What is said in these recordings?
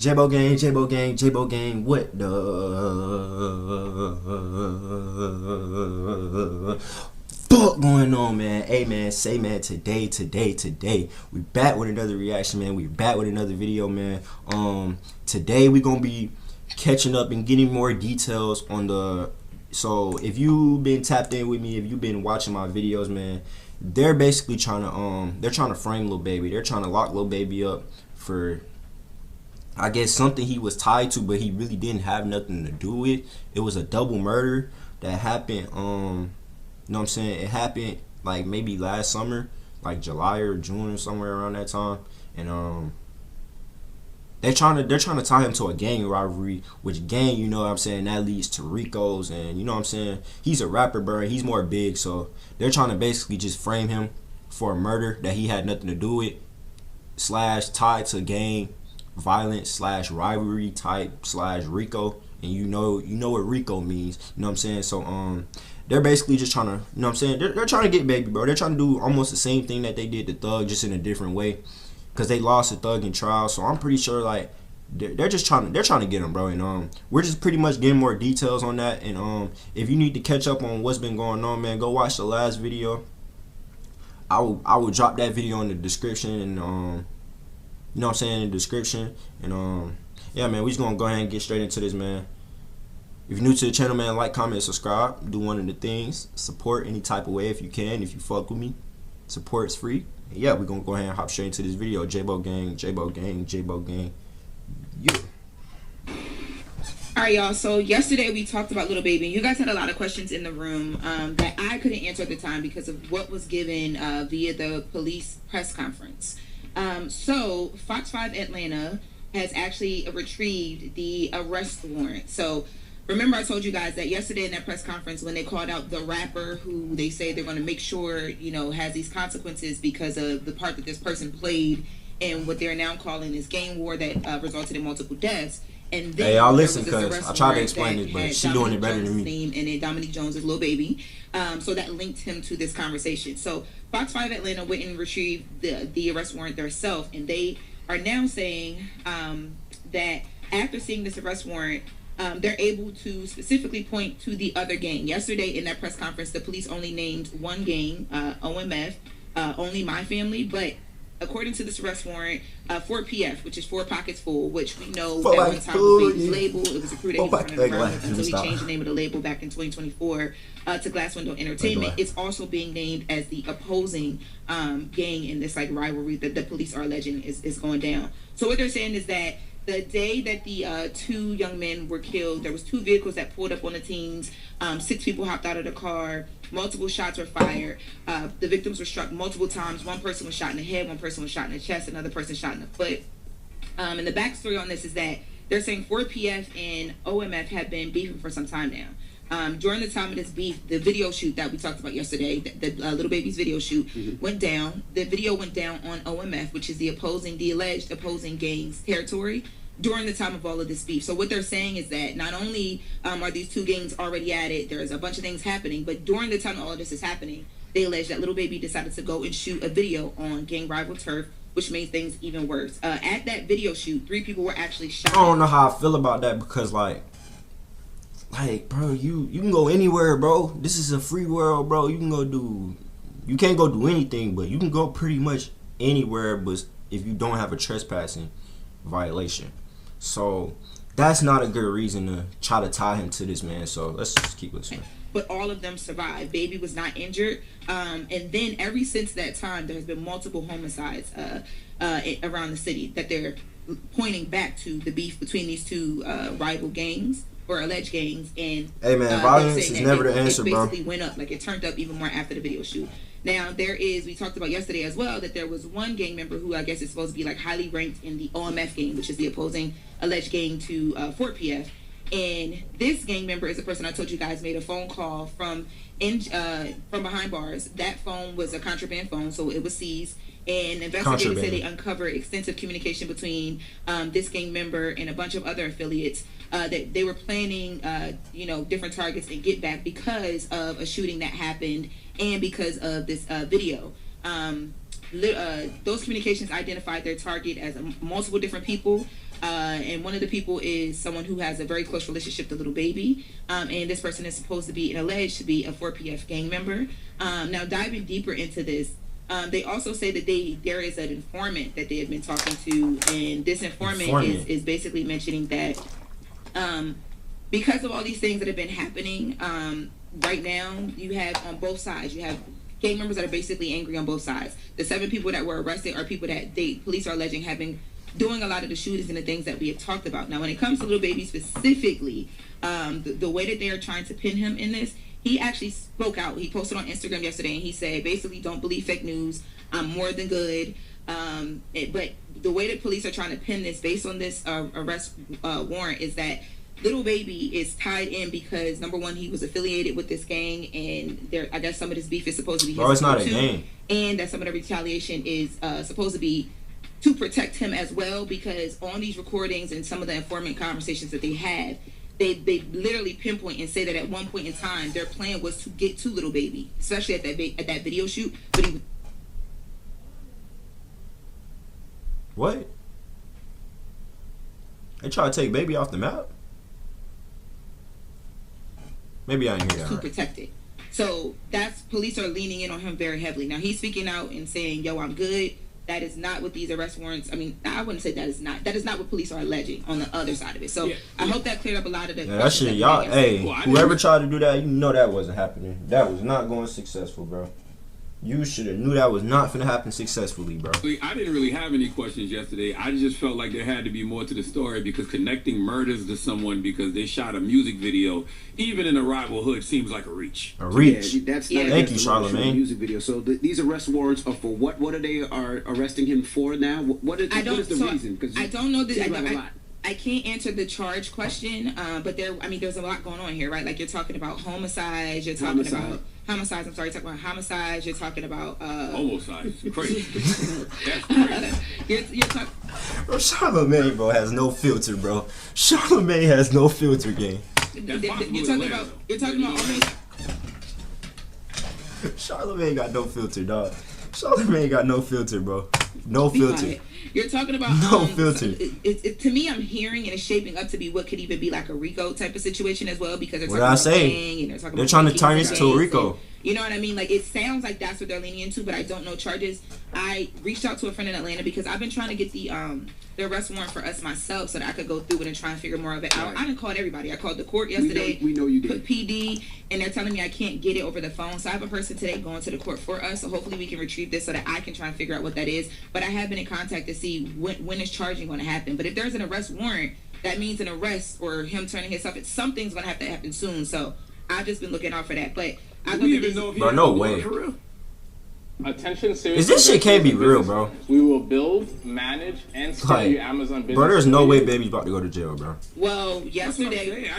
J-Bo gang, J-Bo gang, J-Bo gang, what the fuck going on, man? Hey, man, say, man, today, we back with another reaction, man. We back with another video, man. Today we gonna be catching up and getting more details on the, so if you've been tapped in with me, if you've been watching my videos, man, they're basically trying to frame Lil Baby. They're trying to lock Lil Baby up for, I guess, something he was tied to, but he really didn't have nothing to do with. It was a double murder that happened, you know what I'm saying? It happened like maybe last summer, like July or June or somewhere around that time. And they're trying to tie him to a gang rivalry, which gang, you know what I'm saying, that leads to Ricos, and you know what I'm saying, he's a rapper, bro, he's more big, so they're trying to basically just frame him for a murder that he had nothing to do with, slash tied to gang violence slash rivalry type slash Rico. And you know what Rico means, you know what I'm saying? So they're basically just trying to, you know what I'm saying, they're trying to get Baby, bro. They're trying to do almost the same thing that they did to Thug, just in a different way, because they lost to Thug in trial. So I'm pretty sure like they're trying to get him, bro. And we're just pretty much getting more details on that. And if you need to catch up on what's been going on, man, go watch the last video. I will drop that video in the description, and you know what I'm saying, in the description. And yeah, man, we just gonna go ahead and get straight into this, man. If you're new to the channel, man, like, comment, subscribe. Do one of the things. Support any type of way if you can. If you fuck with me, support's free. And yeah, we're gonna go ahead and hop straight into this video. J-Bo gang, J-Bo gang, J-Bo gang. Yeah. All right, y'all. So yesterday we talked about Lil Baby. You guys had a lot of questions in the room that I couldn't answer at the time because of what was given via the police press conference. So Fox 5 Atlanta has actually retrieved the arrest warrant. So remember, I told you guys that yesterday in that press conference when they called out the rapper who they say they're going to make sure, you know, has these consequences because of the part that this person played in what they're now calling this gang war that resulted in multiple deaths. And then hey, y'all listen, because I tried to explain this, but she's doing it better than me. Name, and then Dominique Jones is Lil Baby. So that linked him to this conversation. So Fox 5 Atlanta went and retrieved the arrest warrant themselves, and they are now saying that after seeing this arrest warrant, they're able to specifically point to the other gang. Yesterday in that press conference, the police only named one gang, OMF, only my family, but according to this arrest warrant, 4PF, which is 4 Pockets Full, which we know at one time was Baby's label. It was a crew that he was running around with until he changed the name of the label back in 2024 to Glass Window Entertainment. It's also being named as the opposing gang in this like rivalry that the police are alleging is going down. So what they're saying is that the day that the 2 young men were killed, there was 2 vehicles that pulled up on the teens. 6 people hopped out of the car. Multiple shots were fired. The victims were struck multiple times. One person was shot in the head. One person was shot in the chest. Another person shot in the foot. And the backstory on this is that they're saying 4PF and OMF have been beefing for some time now. During the time of this beef, the video shoot that we talked about yesterday, the Lil Baby's video shoot, went down. The video went down on OMF, which is the alleged opposing gang's territory, during the time of all of this beef. So what they're saying is that not only are these 2 gangs already at it, there's a bunch of things happening, but during the time all of this is happening, they allege that Lil Baby decided to go and shoot a video on gang rival turf, which made things even worse. At that video shoot, 3 people were actually shot. I don't know how I feel about that, because like bro, you can go anywhere, bro. This is a free world, bro. You can't go do anything, but you can go pretty much anywhere, but if you don't have a trespassing violation. So that's not a good reason to try to tie him to this, man. So let's just keep listening. But all of them survived. Baby was not injured. And then ever since that time, there has been multiple homicides around the city that they're pointing back to the beef between these 2 rival gangs or alleged gangs. And hey, man, violence is never the answer, bro. It basically went up, like it turned up even more after the video shoot. Now, we talked about yesterday as well, that there was one gang member who I guess is supposed to be like highly ranked in the OMF gang, which is the opposing alleged gang to 4PF. And this gang member is the person I told you guys made a phone call from behind bars. That phone was a contraband phone, so it was seized. And investigators said they uncovered extensive communication between this gang member and a bunch of other affiliates. That they were planning, different targets and get back because of a shooting that happened and because of this video. those communications identified their target as multiple different people. And one of the people is someone who has a very close relationship to Little Baby. And this person is supposed to be and alleged to be a 4PF gang member. Now, diving deeper into this, they also say that there is an informant that they have been talking to, and this informant. Is basically mentioning that because of all these things that have been happening right now, you have on both sides, you have gang members that are basically angry on both sides. The 7 people that were arrested are people that police are alleging have been doing a lot of the shootings and the things that we have talked about. Now, when it comes to Little Baby specifically, the way that they are trying to pin him in this, he actually spoke out. He posted on Instagram yesterday, and he said, basically, don't believe fake news. I'm more than good. But the way that police are trying to pin this based on this arrest warrant is that Little Baby is tied in because, number one, he was affiliated with this gang, and I guess some of this beef is supposed to be his. Bro, it's not a gang. And that some of the retaliation is supposed to be to protect him as well, because on these recordings and some of the informant conversations that they had, they literally pinpoint and say that at one point in time their plan was to get to Little Baby, especially at that video shoot. But he what? They try to take Baby off the map? Maybe I didn't hear that. To right. protect it. So that's police are leaning in on him very heavily. Now he's speaking out and saying, "Yo, I'm good." That is not what these arrest warrants. I mean, I wouldn't say that is not. That is not what police are alleging on the other side of it. So yeah. I hope that cleared up a lot of the. Yeah, that shit, y'all. Hey, whoever tried to do that, you know that wasn't happening. That was not going successful, bro. You should have knew that was not finna happen successfully, bro. I didn't really have any questions yesterday. I just felt like there had to be more to the story, because connecting murders to someone because they shot a music video, even in a rival hood, seems like a reach. A reach. Yeah, that's not Thank you, Charlamagne. Music video. So these arrest warrants are for what? What are they arresting him for now? What is the reason? Because I don't know that. I can't answer the charge question, but there's a lot going on here, right? Like, you're talking about homicides, you're talking about homicides. I'm sorry, you're talking about homicides. You're talking about homicides. Crazy. That's crazy. You're talking. Bro, Charlamagne, bro, has no filter, bro. Charlamagne has no filter game. You're talking about almost. Charlamagne got no filter, dog. Charlamagne got no filter, bro. No filter. You're talking about no filter. To me, I'm hearing and it's shaping up to be what could even be like a RICO type of situation as well, because they're what talking I about say? gang and they're trying to turn this to a RICO. You know what I mean? Like, it sounds like that's what they're leaning into, but I don't know charges. I reached out to a friend in Atlanta because I've been trying to get the arrest warrant for us myself so that I could go through it and try and figure more of it out. I didn't call everybody. I called the court yesterday. We know you did. Put PD, and they're telling me I can't get it over the phone. So I have a person today going to the court for us. So hopefully we can retrieve this so that I can try and figure out what that is. But I have been in contact to see when is charging going to happen. But if there's an arrest warrant, that means an arrest or him turning himself. Something's going to have to happen soon. So I've just been looking out for that. But I don't even know if bro, no way. For real. Attention, serious. Is this shit can't be real, bro? We will build, manage, and scale your Amazon business. Bro, there's no way Baby's about to go to jail, bro. Well, yesterday,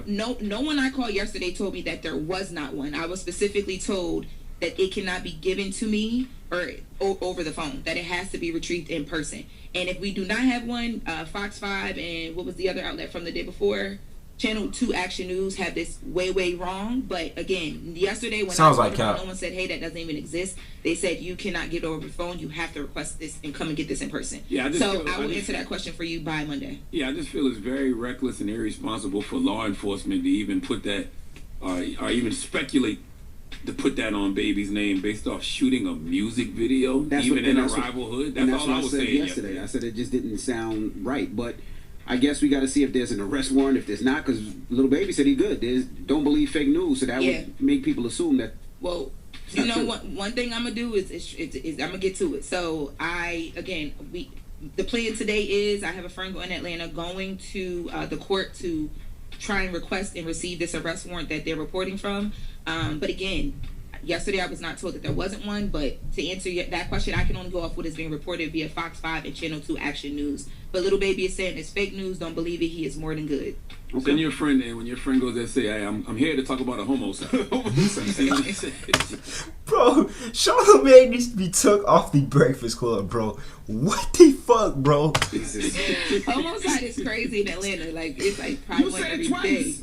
no one I called yesterday told me that there was not one. I was specifically told that it cannot be given to me or over the phone, that it has to be retrieved in person. And if we do not have one, Fox 5 and what was the other outlet from the day before? Channel 2 Action News have this way wrong. But again, yesterday when sounds I like no one said, hey, that doesn't even exist. They said you cannot get it over the phone. You have to request this and come and get this in person. Yeah, I will answer that question for you by Monday. Yeah, I just feel it's very reckless and irresponsible for law enforcement to even put that or even speculate to put that on Baby's name based off shooting a music video, even in a rival hood. That's all I was saying yesterday. I said it just didn't sound right, but I guess we got to see if there's an arrest warrant. If there's not, because Little Baby said he good. Don't believe fake news, so that would make people assume that. Well, you know what? One thing I'm gonna do is I'm gonna get to it. So the plan today is I have a friend in Atlanta going to the court to try and request and receive this arrest warrant that they're reporting from. But again, yesterday I was not told that there wasn't one. But to answer that question, I can only go off what is being reported via Fox 5 and Channel 2 Action News. But Little Baby is saying it's fake news. Don't believe it. He is more than good. Okay. Send your friend, and when your friend goes there, say, hey, I'm here to talk about a homicide. Bro, Charlamagne needs to be took off the Breakfast Club, bro. What the fuck, bro? Homicide is crazy in Atlanta. Like, it's like probably one every day.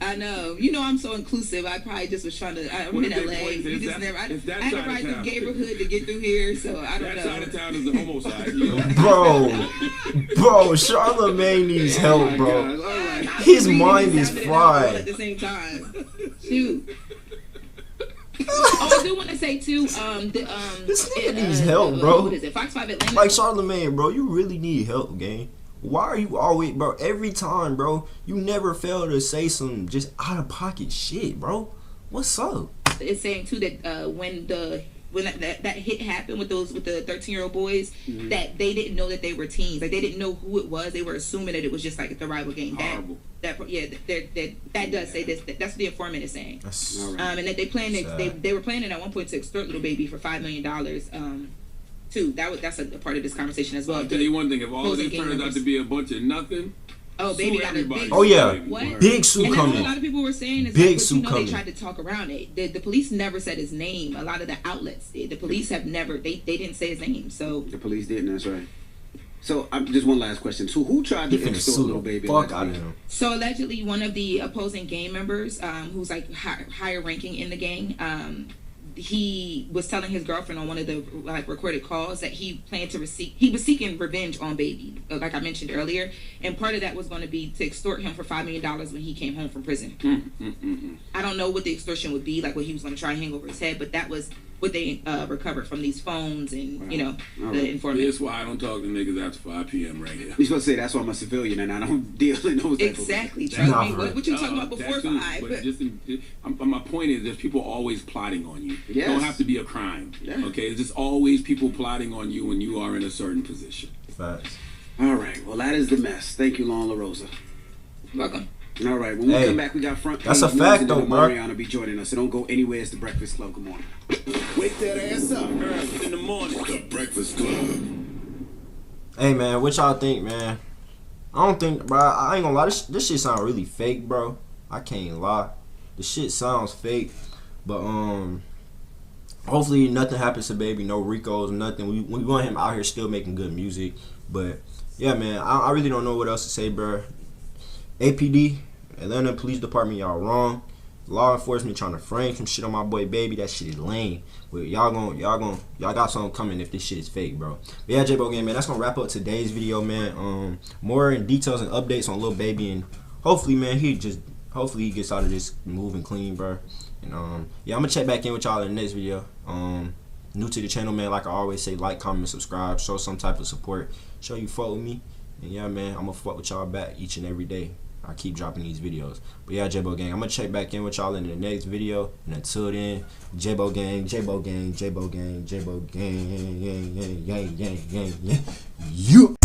I know. You know, I'm so inclusive. I probably just was trying to. I'm in LA. You just never. I had to ride through neighborhood to get through here, so I don't know. That side of town is the homo side, you know? Bro, Charlamagne needs help, bro. Right. His mind is fried. At the same time. Shoot. Oh, I do want to say too. This nigga needs help, bro. What is it? Fox 5 Atlanta. Like Charlamagne, bro, you really need help, gang. Why are you always, bro? Every time, bro, you never fail to say some just out of pocket shit, bro. What's up? It's saying too that when that hit happened with the 13-year-old boys, that they didn't know that they were teens. Like they didn't know who it was. They were assuming that it was just like the rival gang. Horrible. That does say this. That's what the informant is saying. That's And that they planned they were planning at one point to extort little baby for $5 million. Too. That's a part of this conversation as well. I'll tell you one thing. If all of this turns out to be a bunch of nothing, baby got a big. Oh yeah, What? big suit And coming. that's what a lot of people were saying is Big like, suit they coming. tried to talk around it. The police never said his name. A lot of the outlets did. The police have never. They didn't say his name. So The police didn't. That's right. So just one last question. So who tried to extort little baby? Fuck out of him. So allegedly, one of the opposing gang members, who's like higher ranking in the gang, he was telling his girlfriend on one of the recorded calls that he planned to he was seeking revenge on baby, like I mentioned earlier, and part of that was going to be to extort him for $5 million when he came home from prison. I don't know what the extortion would be, like what he was going to try and hang over his head, but that was what they recovered from these phones and the informant. That's why I don't talk to niggas after 5 p.m. right here. You're supposed to say that's why I'm a civilian and I don't deal in those. Exactly. Trust Nah, me. bro. What you talking about before 5? But my point is, there's people always plotting on you. Yes. It don't have to be a crime. Yeah. Okay, it's just always people plotting on you when you are in a certain position. Facts. All right. Well, that is the mess. Thank you, Lon LaRosa. Welcome. All right. When we come back, we got front. That's a page fact, news, though, and bro. Mariana will be joining us. So don't go anywhere. It's the Breakfast Club. Good morning. Wake that ass up. Early in the morning. The Breakfast Club. Hey man, what y'all think, man? I don't think, bro. I ain't gonna lie. This shit sound really fake, bro. I can't lie. The shit sounds fake, but hopefully nothing happens to baby. No Ricos, nothing. We want him out here still making good music. But yeah, man, I really don't know what else to say, bro. APD, Atlanta Police Department, y'all wrong. Law enforcement trying to frame some shit on my boy baby. That shit is lame. But y'all got something coming if this shit is fake, bro. But yeah, J-Bo Gang, man, that's gonna wrap up today's video, man. More in details and updates on Lil Baby, and hopefully, man, he gets out of this moving clean, bro. And yeah, I'm gonna check back in with y'all in the next video. New to the channel, man, like I always say, like, comment, subscribe, show some type of support, show you fuck with me. And yeah, man, I'm gonna fuck with y'all back each and every day. I keep dropping these videos. But yeah, J-Bo Gang, I'm gonna check back in with y'all in the next video. And until then, J-Bo Gang, J-Bo Gang, J-Bo Gang, J-Bo Gang, gang, gang, gang, gang, gang, gang. You.